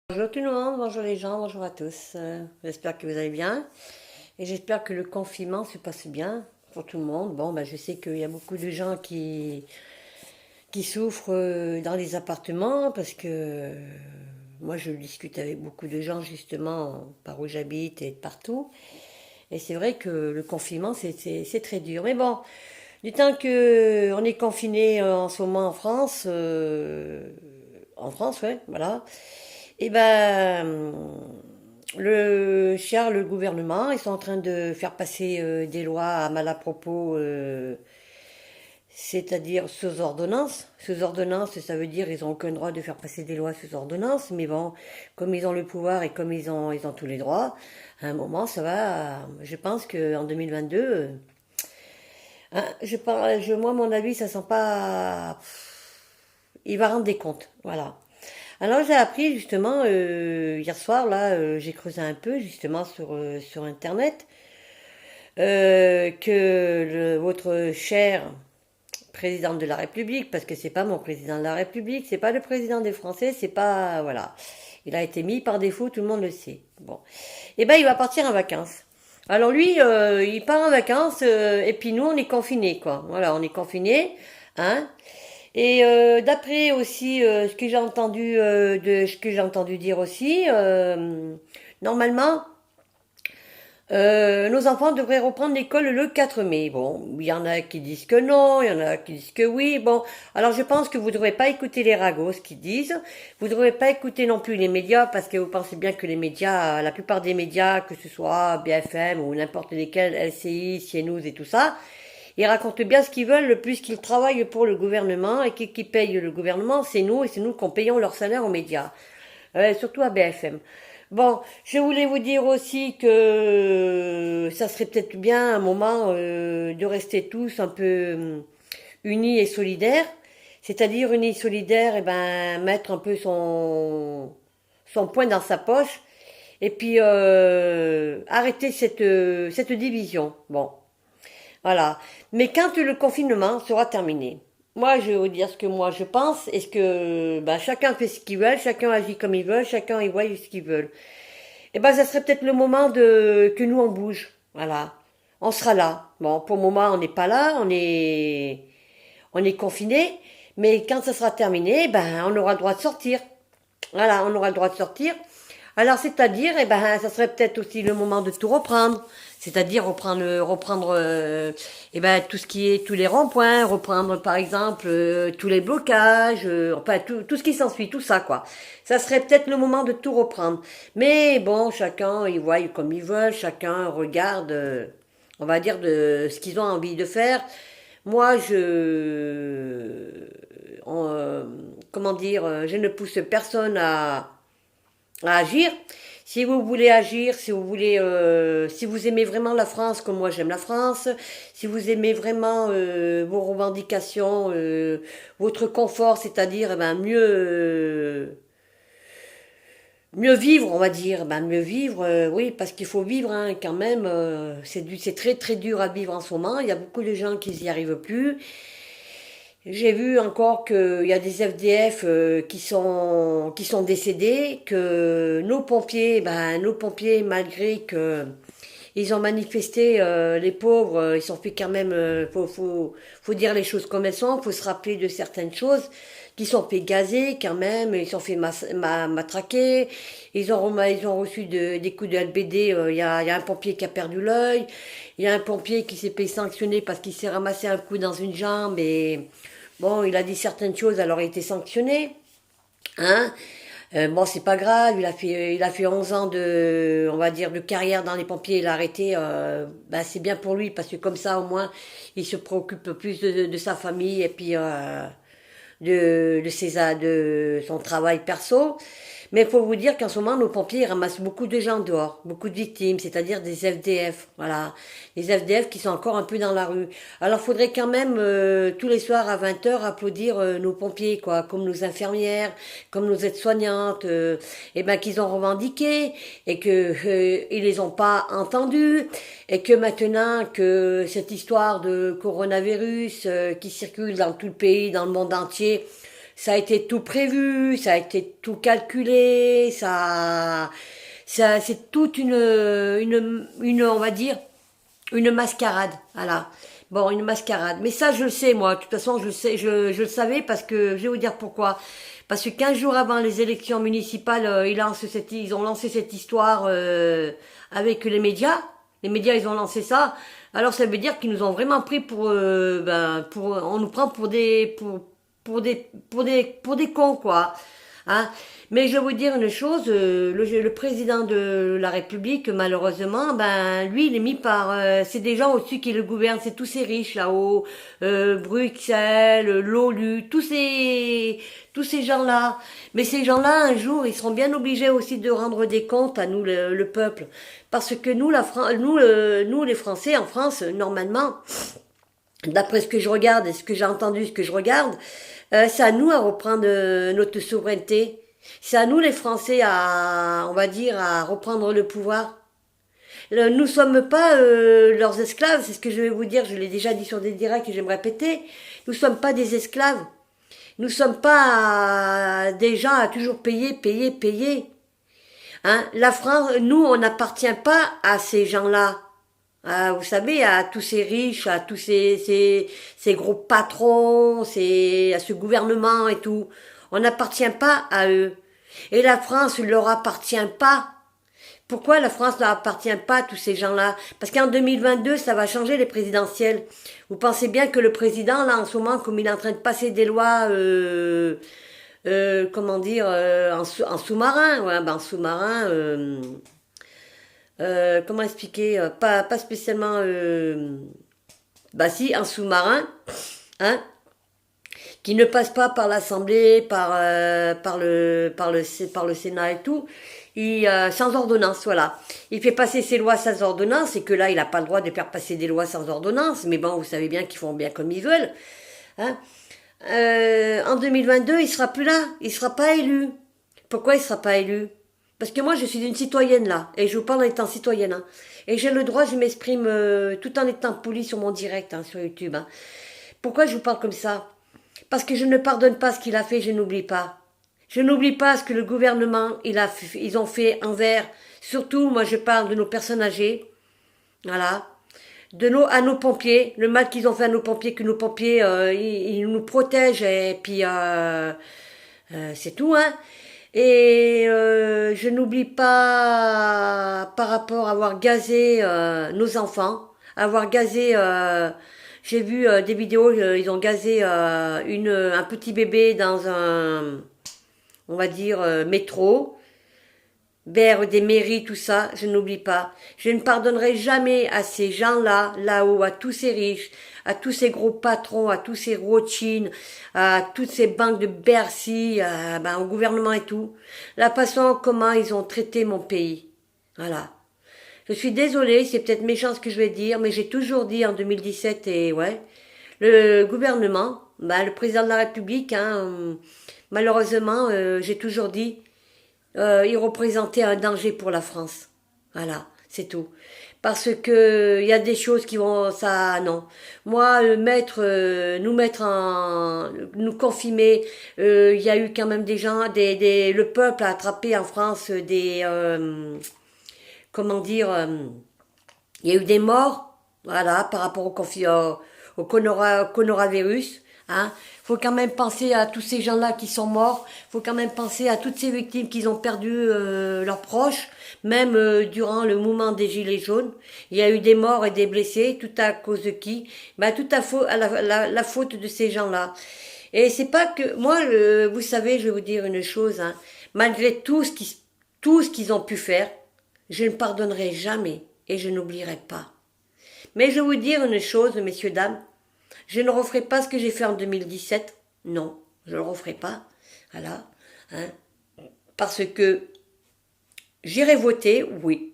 Bonjour tout le monde, bonjour les gens, bonjour à tous. J'espère que vous allez bien et j'espère que le confinement se passe bien pour tout le monde. Bon, je sais qu'il y a beaucoup de gens qui souffrent dans les appartements parce que moi je discute avec beaucoup de gens justement par où j'habite et de partout. Et c'est vrai que le confinement c'est très dur. Mais bon, du temps que on est confiné en ce moment en France, ouais, voilà. Et le gouvernement, ils sont en train de faire passer des lois à mal à propos, c'est-à-dire sous ordonnance. Sous ordonnance, ça veut dire ils n'ont aucun droit de faire passer des lois sous ordonnance, mais bon, comme ils ont le pouvoir et comme ils ont tous les droits, à un moment, ça va. Je pense qu'en 2022, hein, moi, mon avis, ça sent pas. Il va rendre des comptes, voilà. Alors j'ai appris justement hier soir là, j'ai creusé un peu justement sur internet que votre cher président de la République, parce que c'est pas mon président de la République, c'est pas le président des Français, c'est pas voilà, il a été mis par défaut, tout le monde le sait. Bon, et ben il va partir en vacances. Alors lui, il part en vacances et puis nous on est confinés quoi. Voilà, on est confinés, hein. Et d'après aussi ce que j'ai entendu dire aussi, normalement, nos enfants devraient reprendre l'école le 4 mai. Bon, il y en a qui disent que non, il y en a qui disent que oui. Bon, alors je pense que vous ne devrez pas écouter les ragots, ce qu'ils disent. Vous ne devrez pas écouter non plus les médias, parce que vous pensez bien que les médias, la plupart des médias, que ce soit BFM ou n'importe lesquels, LCI, CNews et tout ça, ils racontent bien ce qu'ils veulent, le plus qu'ils travaillent pour le gouvernement et qui payent le gouvernement, c'est nous et c'est nous qu'on payons leur salaire aux médias, surtout à BFM. Bon, je voulais vous dire aussi que ça serait peut-être bien un moment de rester tous un peu unis et solidaires, c'est-à-dire unis et solidaires, et ben mettre un peu son poing dans sa poche et puis arrêter cette division. Bon, voilà. Mais quand le confinement sera terminé, moi je vais vous dire ce que moi je pense. Est-ce que chacun fait ce qu'il veut, chacun agit comme il veut, chacun y voit ce qu'il veut. Et ben ça serait peut-être le moment de que nous on bouge. Voilà. On sera là. Bon, pour le moment on n'est pas là, on est confiné, mais quand ça sera terminé, ben on aura le droit de sortir. Voilà, on aura le droit de sortir. Alors, c'est-à-dire, ça serait peut-être aussi le moment de tout reprendre. C'est-à-dire reprendre tout ce qui est tous les ronds-points, reprendre par exemple tous les blocages, enfin tout ce qui s'ensuit, tout ça quoi. Ça serait peut-être le moment de tout reprendre. Mais bon, chacun il voit comme il veut, chacun regarde, on va dire de ce qu'ils ont envie de faire. Moi, comment dire, je ne pousse personne à agir. Si vous voulez agir, si vous aimez vraiment la France comme moi j'aime la France, si vous aimez vraiment vos revendications, votre confort, c'est-à-dire mieux vivre, on va dire, mieux vivre, oui, parce qu'il faut vivre hein, quand même. C'est très très dur à vivre en ce moment. Il y a beaucoup de gens qui n'y arrivent plus. J'ai vu encore qu'il y a des FDF qui sont décédés, que nos pompiers malgré que ils ont manifesté, les pauvres, ils sont fait quand même, faut dire les choses comme elles sont, faut se rappeler de certaines choses, qui sont fait gazer quand même, ils sont fait matraquer, ils ont reçu des coups de LBD, il y a un pompier qui a perdu l'œil, il y a un pompier qui s'est fait sanctionner parce qu'il s'est ramassé un coup dans une jambe et bon, il a dit certaines choses, alors il a été sanctionné, hein. Bon, c'est pas grave, il a fait 11 ans on va dire, de carrière dans les pompiers, il a arrêté, c'est bien pour lui, parce que comme ça, au moins, il se préoccupe plus de sa famille et puis de son travail perso. Mais il faut vous dire qu'en ce moment, nos pompiers ils ramassent beaucoup de gens dehors, beaucoup de victimes, c'est-à-dire des FDF, voilà. Les FDF qui sont encore un peu dans la rue. Alors, il faudrait quand même, tous les soirs à 20h, applaudir nos pompiers, quoi, comme nos infirmières, comme nos aides-soignantes, qu'ils ont revendiqué, et que ils les ont pas entendus, et que maintenant que cette histoire de coronavirus qui circule dans tout le pays, dans le monde entier, ça a été tout prévu, ça a été tout calculé, c'est toute on va dire, une mascarade, voilà. Bon, une mascarade. Mais ça, je le sais, moi. De toute façon, je le sais, je le savais parce que, je vais vous dire pourquoi. Parce que 15 jours avant les élections municipales, ils ont lancé cette histoire avec les médias. Les médias, ils ont lancé ça. Alors, ça veut dire qu'ils nous ont vraiment pris on nous prend pour des cons, quoi. Hein. Mais je vais vous dire une chose, le président de la République, malheureusement, ben lui, il est mis par, c'est des gens au-dessus qui le gouvernent, c'est tous ces riches là-haut, Bruxelles, l'ONU, tous ces gens-là. Mais ces gens-là, un jour, ils seront bien obligés aussi de rendre des comptes à nous, le peuple, parce que nous, nous, les Français, en France, normalement, d'après ce que je regarde et ce que j'ai entendu, ce que je regarde, c'est à nous à reprendre notre souveraineté. C'est à nous les Français on va dire, à reprendre le pouvoir. Nous sommes pas leurs esclaves, c'est ce que je vais vous dire, je l'ai déjà dit sur des directs et je vais me répéter. Nous sommes pas des esclaves. Nous sommes pas des gens à toujours payer. Hein? La France, nous, on n'appartient pas à ces gens-là. Vous savez, à tous ces riches, à tous ces gros patrons, à ce gouvernement et tout. On n'appartient pas à eux. Et la France ne leur appartient pas. Pourquoi la France ne leur appartient pas à tous ces gens-là? Parce qu'en 2022, ça va changer les présidentielles. Vous pensez bien que le président, là, en ce moment, comme il est en train de passer des lois, comment dire, en sous-marin, ouais, ben en sous-marin, comment expliquer, pas spécialement, bah si, en sous-marin, hein, qui ne passe pas par l'Assemblée, par le Sénat et tout, sans ordonnance, voilà. Il fait passer ses lois sans ordonnance, et que là, il n'a pas le droit de faire passer des lois sans ordonnance, mais bon, vous savez bien qu'ils font bien comme ils veulent. Hein. En 2022, il sera plus là, il sera pas élu. Pourquoi il sera pas élu? Parce que moi, je suis une citoyenne là, et je vous parle en étant citoyenne. Hein. Et j'ai le droit, je m'exprime tout en étant polie sur mon direct, hein, sur YouTube. Hein. Pourquoi je vous parle comme ça? Parce que je ne pardonne pas ce qu'il a fait, je n'oublie pas. Je n'oublie pas ce que le gouvernement, ils ont fait envers, surtout, moi je parle de nos personnes âgées, voilà, à nos pompiers, le mal qu'ils ont fait à nos pompiers, que nos pompiers, ils nous protègent, et puis c'est tout, hein. Et je n'oublie pas par rapport à avoir gazé nos enfants, avoir gazé, j'ai vu des vidéos, ils ont gazé un petit bébé dans on va dire, métro, vers des mairies, tout ça, je n'oublie pas. Je ne pardonnerai jamais à ces gens-là, là-haut, à tous ces riches, à tous ces gros patrons, à tous ces Rothschild, à toutes ces banques de Bercy, au gouvernement et tout, la façon comment ils ont traité mon pays. Voilà. Je suis désolée, c'est peut-être méchant ce que je vais dire, mais j'ai toujours dit en 2017, et ouais, le gouvernement, le président de la République, hein, malheureusement, j'ai toujours dit, il représentait un danger pour la France. Voilà, c'est tout. Parce que il y a des choses qui vont, ça, non. Moi, nous confiner, il y a eu quand même des gens, le peuple a attrapé en France comment dire, il y a eu des morts, voilà, par rapport au coronavirus. Hein. Faut quand même penser à tous ces gens-là qui sont morts. Faut quand même penser à toutes ces victimes qui ont perdu leurs proches, même durant le mouvement des Gilets jaunes. Il y a eu des morts et des blessés, tout à cause de qui? Tout à la faute de ces gens-là. Et c'est pas que moi, vous savez, je vais vous dire une chose. Hein, malgré tout ce qu'ils ont pu faire, je ne pardonnerai jamais et je n'oublierai pas. Mais je vais vous dire une chose, messieurs, dames. Je ne referai pas ce que j'ai fait en 2017. Non, je ne le referai pas. Voilà. Hein. Parce que j'irai voter, oui.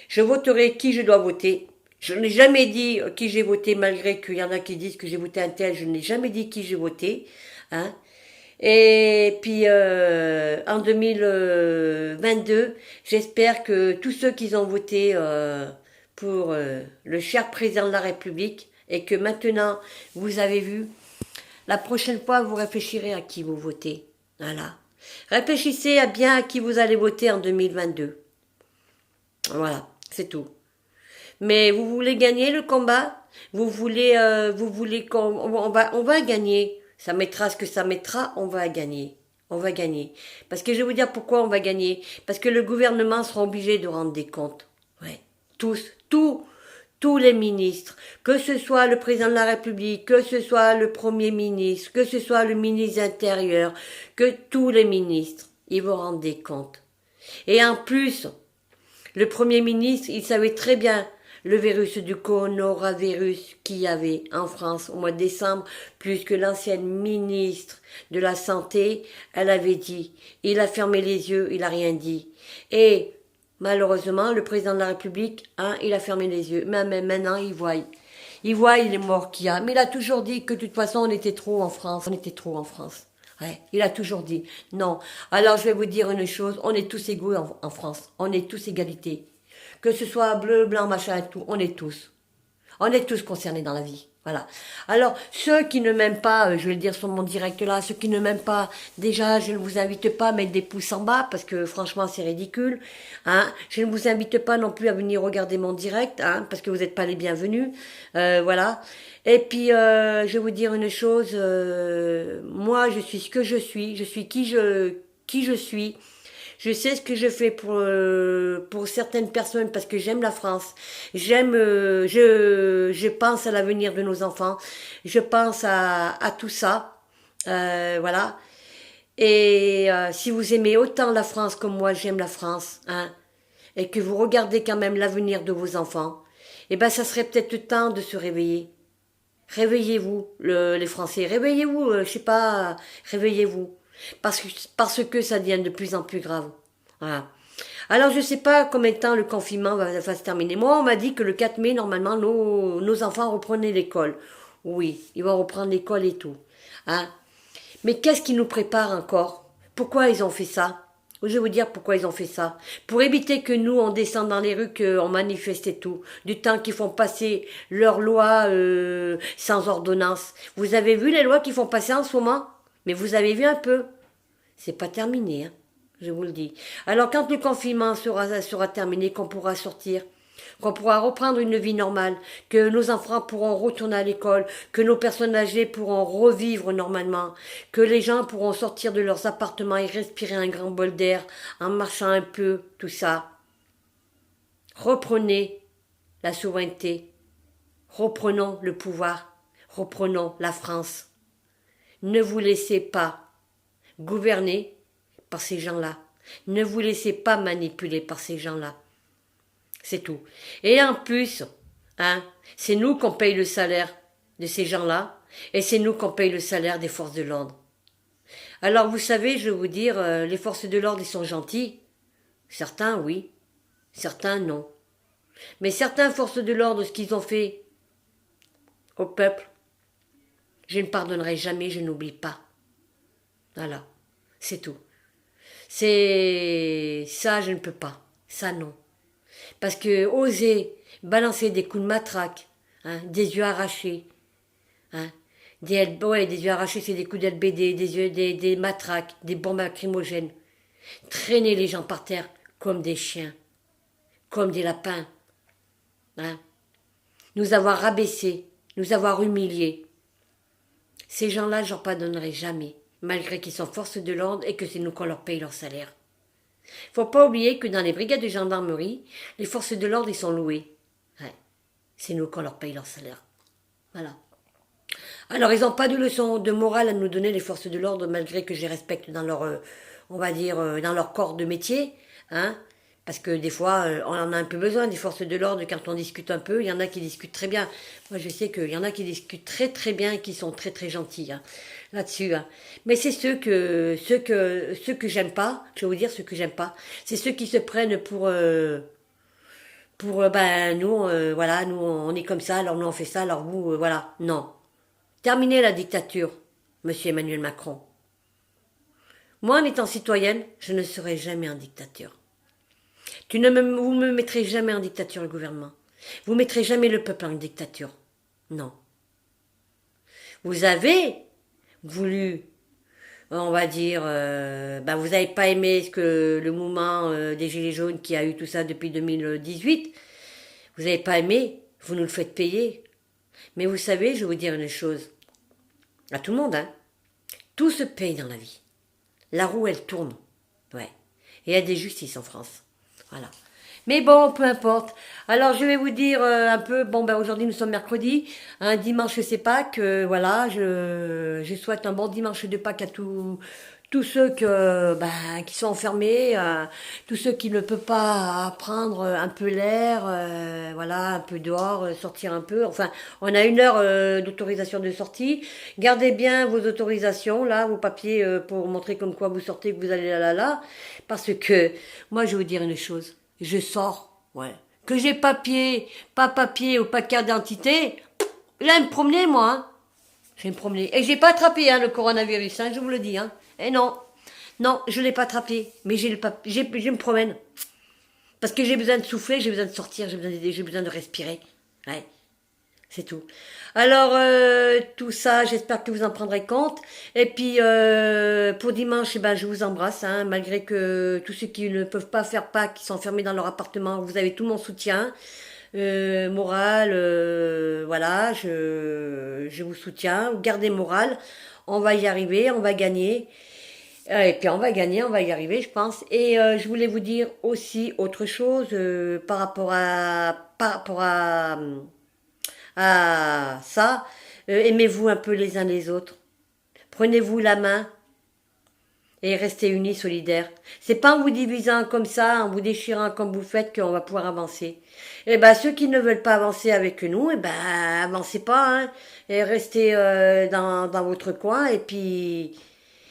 Je voterai qui je dois voter. Je n'ai jamais dit qui j'ai voté, malgré qu'il y en a qui disent que j'ai voté un tel. Je n'ai jamais dit qui j'ai voté. Hein. Et puis en 2022, j'espère que tous ceux qui ont voté pour le cher président de la République, et que maintenant vous avez vu La prochaine fois, vous réfléchirez à qui vous votez. Voilà. Réfléchissez à bien à qui vous allez voter en 2022. Voilà, c'est tout. Mais vous voulez gagner le combat? Vous voulez on va gagner. Ça mettra ce que ça mettra, on va gagner. On va gagner. Parce que je vais vous dire pourquoi on va gagner. Parce que le gouvernement sera obligé de rendre des comptes. Ouais. Tous les ministres, que ce soit le président de la République, que ce soit le premier ministre, que ce soit le ministre intérieur, que tous les ministres, ils vont rendre des comptes. Et en plus, le Premier ministre, il savait très bien le virus du coronavirus qu'il y avait en France au mois de décembre, plus que l'ancienne ministre de la Santé, elle avait dit. Il a fermé les yeux, il a rien dit. Et malheureusement, le président de la République, il a fermé les yeux. Mais maintenant, il voit. Il voit les morts qu'il y a. Mais il a toujours dit que de toute façon, on était trop en France. On était trop en France. Ouais, il a toujours dit. Non. Alors, je vais vous dire une chose. On est tous égaux en France. On est tous égalité. Que ce soit bleu, blanc, machin et tout. On est tous. On est tous concernés dans la vie. Voilà. Alors, ceux qui ne m'aiment pas, je vais le dire sur mon direct là, ceux qui ne m'aiment pas, déjà, je ne vous invite pas à mettre des pouces en bas, parce que franchement, c'est ridicule. Hein. Je ne vous invite pas non plus à venir regarder mon direct, hein, parce que vous n'êtes pas les bienvenus. Voilà. Et puis, je vais vous dire une chose, moi, je suis ce que je suis qui je suis. Je sais ce que je fais pour certaines personnes parce que j'aime la France. Je pense à l'avenir de nos enfants. Je pense à tout ça. Voilà. Et si vous aimez autant la France comme moi j'aime la France, hein, et que vous regardez quand même l'avenir de vos enfants, eh ben ça serait peut-être temps de se réveiller. Réveillez-vous, les Français. Réveillez-vous, je sais pas, réveillez-vous. Parce que ça devient de plus en plus grave. Voilà. Alors je sais pas combien de temps le confinement va se terminer. Moi on m'a dit que le 4 mai normalement nos enfants reprenaient l'école. Oui, ils vont reprendre l'école et tout. Hein. Mais qu'est-ce qui nous prépare encore? Pourquoi ils ont fait ça? Je vais vous dire pourquoi ils ont fait ça. Pour éviter que nous, on descende dans les rues, qu'on manifeste et tout. Du temps qu'ils font passer leurs lois sans ordonnance. Vous avez vu les lois qu'ils font passer en ce moment? Mais vous avez vu un peu. C'est pas terminé, hein, je vous le dis. Alors quand le confinement sera terminé, qu'on pourra sortir, qu'on pourra reprendre une vie normale, que nos enfants pourront retourner à l'école, que nos personnes âgées pourront revivre normalement, que les gens pourront sortir de leurs appartements et respirer un grand bol d'air en marchant un peu, tout ça. Reprenez la souveraineté, reprenons le pouvoir, reprenons la France. Ne vous laissez pas gouverner par ces gens-là. Ne vous laissez pas manipuler par ces gens-là. C'est tout. Et en plus, hein, c'est nous qu'on paye le salaire de ces gens-là, et c'est nous qu'on paye le salaire des forces de l'ordre. Alors vous savez, je vais vous dire, les forces de l'ordre, ils sont gentils. Certains, oui. Certains, non. Mais certains forces de l'ordre, ce qu'ils ont fait au peuple, je ne pardonnerai jamais, je n'oublie pas. Voilà, c'est tout. C'est ça, je ne peux pas. Ça, non. Parce que oser balancer des coups de matraque, hein, des yeux arrachés, hein, des yeux arrachés, c'est des coups d'LBD, des matraques, des bombes lacrymogènes, traîner les gens par terre comme des chiens, comme des lapins, hein, nous avoir rabaissés, nous avoir humiliés. Ces gens-là, je leur pardonnerai jamais, malgré qu'ils sont forces de l'ordre et que c'est nous qu'on leur paye leur salaire. Faut pas oublier que dans les brigades de gendarmerie, les forces de l'ordre, ils sont loués. Ouais. C'est nous qu'on leur paye leur salaire. Voilà. Alors, ils n'ont pas de leçon de morale à nous donner, les forces de l'ordre, malgré que je les respecte dans leur, on va dire, dans leur corps de métier, hein. Parce que des fois, on en a un peu besoin des forces de l'ordre quand on discute un peu. Il y en a qui discutent très bien. Moi, je sais qu'il y en a qui discutent très très bien et qui sont très très gentils, hein, là-dessus. Hein. Mais c'est ceux que j'aime pas. Je vais vous dire ceux que j'aime pas. C'est ceux qui se prennent ben nous, voilà, nous on est comme ça. Alors nous on fait ça. Alors vous, voilà, non. Terminez la dictature, Monsieur Emmanuel Macron. Moi, en étant citoyenne, je ne serai jamais en dictature. Vous me mettrez jamais en dictature, le gouvernement. Vous mettrez jamais le peuple en dictature. Non. Vous avez voulu, on va dire, vous n'avez pas aimé le mouvement des Gilets jaunes qui a eu tout ça depuis 2018, vous n'avez pas aimé, vous nous le faites payer. Mais vous savez, je vais vous dire une chose, à tout le monde, hein, tout se paye dans la vie. La roue, elle tourne. Ouais. Et il y a des justices en France. Voilà. Mais bon, peu importe. Alors, je vais vous dire un peu, aujourd'hui, nous sommes mercredi. Un dimanche, c'est Pâques. Voilà, je souhaite un bon dimanche de Pâques à tous ceux qui sont enfermés, tous ceux qui ne peuvent pas prendre un peu l'air, voilà, un peu dehors, sortir un peu. Enfin, on a 1 heure d'autorisation de sortie. Gardez bien vos autorisations, là, vos papiers pour montrer comme quoi vous sortez, que vous allez là, parce que moi, je vais vous dire une chose. Je sors, ouais. Que j'ai pas papier ou pas de carte d'identité, là, me promener, moi, hein. Je vais me promener. Et j'ai pas attrapé le coronavirus, hein, je vous le dis. Hein. Et non, non, je l'ai pas attrapé. Mais je me promène. Parce que j'ai besoin de souffler, j'ai besoin de sortir, j'ai besoin de respirer. Ouais, c'est tout. Alors, tout ça, j'espère que vous en prendrez compte. Et puis, pour dimanche, je vous embrasse, hein, malgré que tous ceux qui ne peuvent pas faire Pâques, qui sont enfermés dans leur appartement, vous avez tout mon soutien. Moral, voilà, je vous soutiens, gardez moral, on va y arriver, on va gagner, et puis on va gagner, on va y arriver, je pense. Et je voulais vous dire aussi autre chose par rapport à ça. Aimez-vous un peu les uns les autres, prenez-vous la main, et rester unis, solidaires. C'est pas en vous divisant comme ça, en vous déchirant comme vous faites qu'on va pouvoir avancer. Et ceux qui ne veulent pas avancer avec nous, avancez pas, hein, et restez dans votre coin, et puis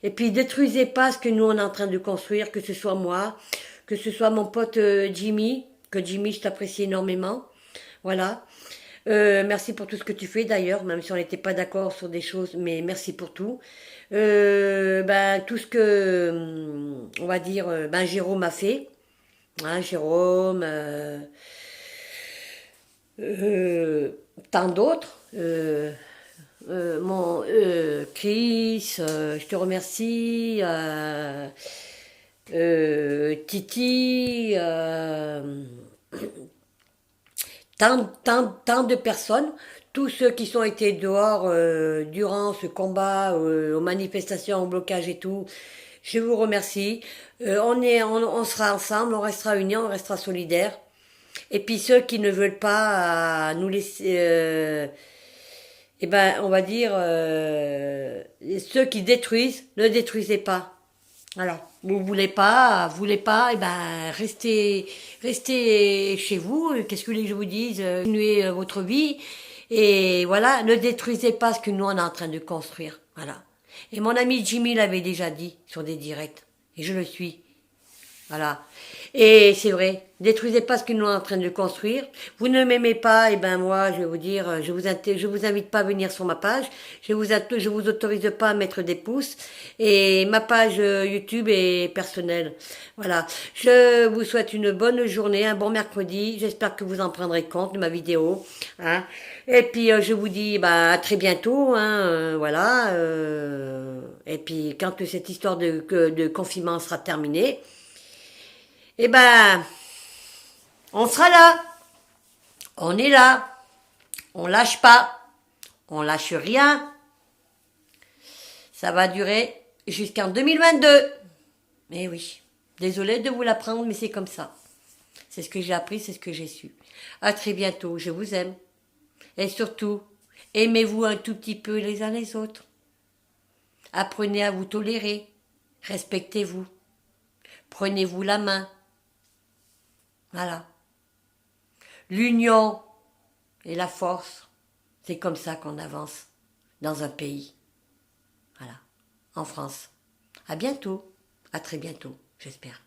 détruisez pas ce que nous on est en train de construire, que ce soit moi, que ce soit mon pote Jimmy, que Jimmy, je t'apprécie énormément. Voilà. Merci pour tout ce que tu fais d'ailleurs, même si on n'était pas d'accord sur des choses, mais merci pour tout. Tout ce que, on va dire, Jérôme a fait. Hein, Jérôme, tant d'autres. Chris, je te remercie. Titi, tant de personnes, tous ceux qui sont été dehors durant ce combat, aux manifestations, au blocage et tout, je vous remercie. On sera ensemble, on restera unis, on restera solidaires. Et puis ceux qui ne veulent pas nous laisser, on va dire, ceux qui détruisent, ne détruisez pas. Voilà. Vous voulez pas, restez chez vous. Qu'est-ce que vous voulez que je vous dise? Continuez votre vie. Et voilà, ne détruisez pas ce que nous on est en train de construire. Voilà. Et mon ami Jimmy l'avait déjà dit sur des directs. Et je le suis. Voilà. Et c'est vrai, détruisez pas ce que nous sommes en train de construire. Vous ne m'aimez pas, moi, je vais vous dire, je vous invite pas à venir sur ma page. Je vous autorise pas à mettre des pouces. Et ma page YouTube est personnelle. Voilà. Je vous souhaite une bonne journée, un bon mercredi. J'espère que vous en prendrez compte de ma vidéo. Hein. Et puis, je vous dis, à très bientôt, hein, voilà. Et puis, quand cette histoire de confinement sera terminée, on sera là. On est là. On lâche pas. On lâche rien. Ça va durer jusqu'en 2022. Mais oui. Désolée de vous l'apprendre, mais c'est comme ça. C'est ce que j'ai appris, c'est ce que j'ai su. À très bientôt. Je vous aime. Et surtout, aimez-vous un tout petit peu les uns les autres. Apprenez à vous tolérer. Respectez-vous. Prenez-vous la main. Voilà. L'union et la force, c'est comme ça qu'on avance dans un pays. Voilà. En France. À bientôt. À très bientôt, j'espère.